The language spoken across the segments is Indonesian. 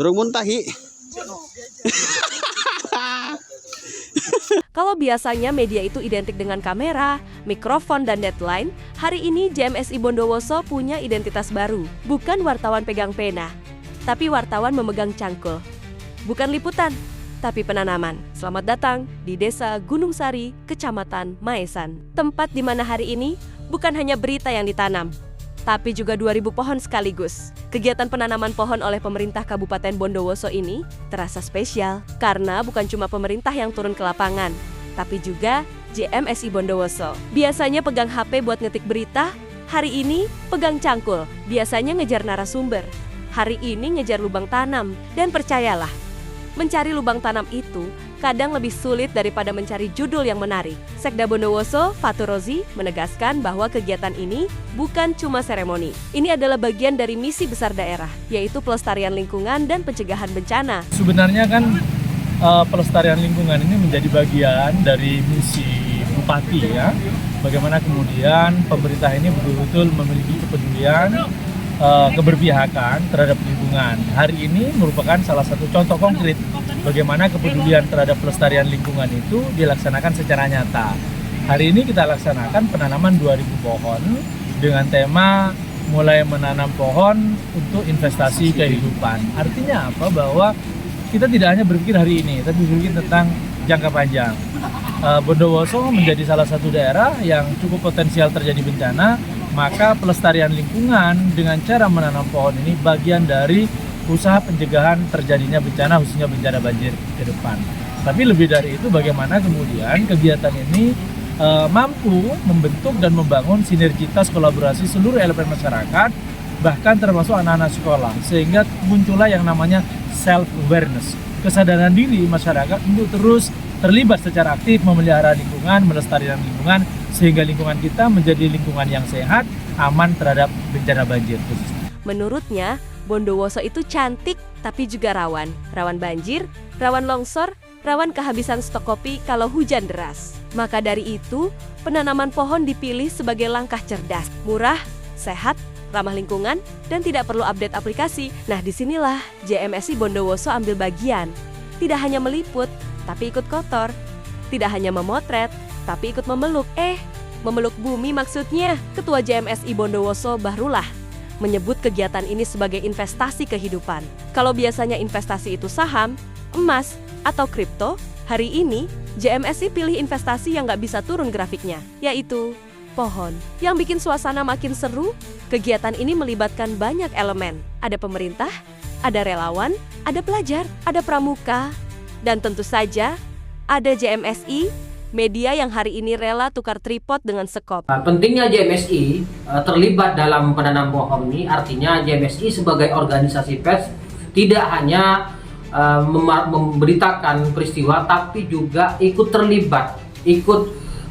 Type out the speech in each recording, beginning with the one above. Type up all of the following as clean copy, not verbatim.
Turun muntahi. Kalau biasanya media itu identik dengan kamera, mikrofon, dan deadline, hari ini JMSI Bondowoso punya identitas baru. Bukan wartawan pegang pena, tapi wartawan memegang cangkul. Bukan liputan, tapi penanaman. Selamat datang di Desa Gunung Sari, Kecamatan Maesan. Tempat di mana hari ini bukan hanya berita yang ditanam, tapi juga 2.000 pohon sekaligus. Kegiatan penanaman pohon oleh pemerintah Kabupaten Bondowoso ini terasa spesial karena bukan cuma pemerintah yang turun ke lapangan, tapi juga JMSI Bondowoso. Biasanya pegang HP buat ngetik berita, hari ini pegang cangkul, biasanya ngejar narasumber. Hari ini ngejar lubang tanam, dan percayalah, mencari lubang tanam itu kadang lebih sulit daripada mencari judul yang menarik. Sekda Bondowoso, Fatur Rozi, menegaskan bahwa kegiatan ini bukan cuma seremoni. Ini adalah bagian dari misi besar daerah, yaitu pelestarian lingkungan dan pencegahan bencana. Sebenarnya kan pelestarian lingkungan ini menjadi bagian dari misi Bupati ya. Bagaimana kemudian pemerintah ini betul-betul memiliki kepedulian, keberpihakan terhadap lingkungan. Hari ini merupakan salah satu contoh konkret bagaimana kepedulian terhadap pelestarian lingkungan itu dilaksanakan secara nyata. Hari ini kita laksanakan penanaman 2.000 pohon dengan tema mulai menanam pohon untuk investasi kehidupan. Artinya apa? Bahwa kita tidak hanya berpikir hari ini, tapi berpikir tentang jangka panjang. Bondowoso menjadi salah satu daerah yang cukup potensial terjadi bencana, maka pelestarian lingkungan dengan cara menanam pohon ini bagian dari usaha pencegahan terjadinya bencana, khususnya bencana banjir ke depan. Tapi lebih dari itu, bagaimana kemudian kegiatan ini mampu membentuk dan membangun sinergitas kolaborasi seluruh elemen masyarakat, bahkan termasuk anak-anak sekolah, sehingga muncullah yang namanya self-awareness, kesadaran diri masyarakat untuk terus terlibat secara aktif memelihara lingkungan, melestarikan lingkungan, sehingga lingkungan kita menjadi lingkungan yang sehat, aman terhadap bencana banjir khususnya. Menurutnya, Bondowoso itu cantik tapi juga rawan. Rawan banjir, rawan longsor, rawan kehabisan stok kopi kalau hujan deras. Maka dari itu, penanaman pohon dipilih sebagai langkah cerdas, murah, sehat, ramah lingkungan, dan tidak perlu update aplikasi. Nah, disinilah JMSI Bondowoso ambil bagian. Tidak hanya meliput, tapi ikut kotor. Tidak hanya memotret, tapi ikut memeluk. Memeluk bumi maksudnya. Ketua JMSI Bondowoso Bahrullah menyebut kegiatan ini sebagai investasi kehidupan. Kalau biasanya investasi itu saham, emas, atau kripto, hari ini JMSI pilih investasi yang nggak bisa turun grafiknya, yaitu pohon. Yang bikin suasana makin seru, kegiatan ini melibatkan banyak elemen. Ada pemerintah, ada relawan, ada pelajar, ada pramuka, dan tentu saja ada JMSI, media yang hari ini rela tukar tripod dengan sekop. Pentingnya JMSI terlibat dalam penanam pohon ini artinya JMSI sebagai organisasi pers tidak hanya memberitakan peristiwa, tapi juga ikut terlibat, ikut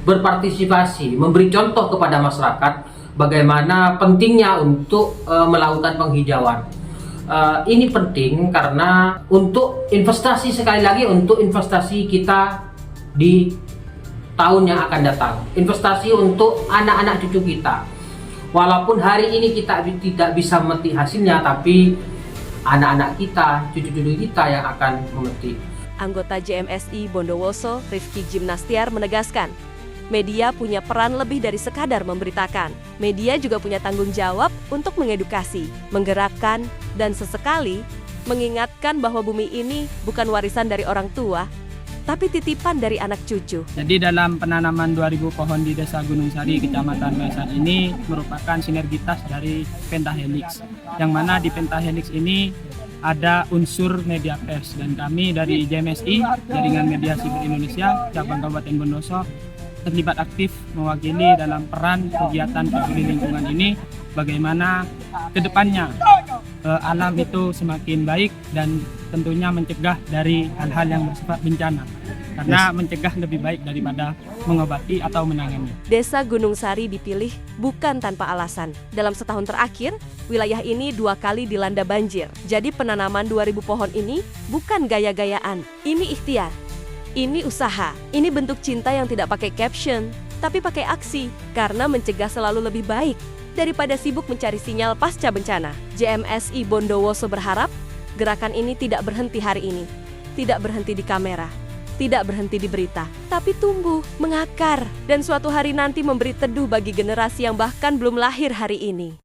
berpartisipasi, memberi contoh kepada masyarakat bagaimana pentingnya untuk melakukan penghijauan. Ini penting karena untuk investasi, sekali lagi untuk investasi kita di tahun yang akan datang, investasi untuk anak-anak cucu kita. Walaupun hari ini kita tidak bisa memetik hasilnya, tapi anak-anak kita, cucu-cucu kita yang akan memetik. Anggota JMSI Bondowoso, Rifki Jimnastiar, menegaskan, media punya peran lebih dari sekadar memberitakan. Media juga punya tanggung jawab untuk mengedukasi, menggerakkan, dan sesekali mengingatkan bahwa bumi ini bukan warisan dari orang tua, tapi titipan dari anak cucu. Jadi dalam penanaman 2.000 pohon di Desa Gunung Sari, Kecamatan Maesan ini merupakan sinergitas dari Pentahelix, yang mana di Pentahelix ini ada unsur media pers, dan kami dari JMSI, Jaringan Media Siber Indonesia, cabang Kabupaten Bondowoso, terlibat aktif mewakili dalam peran kegiatan peduli lingkungan ini, bagaimana kedepannya alam itu semakin baik dan tentunya mencegah dari hal-hal yang bersifat bencana, karena mencegah lebih baik daripada mengobati atau menangani. Desa Gunung Sari dipilih bukan tanpa alasan. Dalam setahun terakhir, wilayah ini 2 kali dilanda banjir. Jadi penanaman 2.000 pohon ini bukan gaya-gayaan, ini ikhtiar, ini usaha, ini bentuk cinta yang tidak pakai caption, tapi pakai aksi, karena mencegah selalu lebih baik daripada sibuk mencari sinyal pasca bencana. JMSI Bondowoso berharap Gerakan ini tidak berhenti hari ini, tidak berhenti di kamera, tidak berhenti di berita, tapi tumbuh, mengakar, dan suatu hari nanti memberi teduh bagi generasi yang bahkan belum lahir hari ini.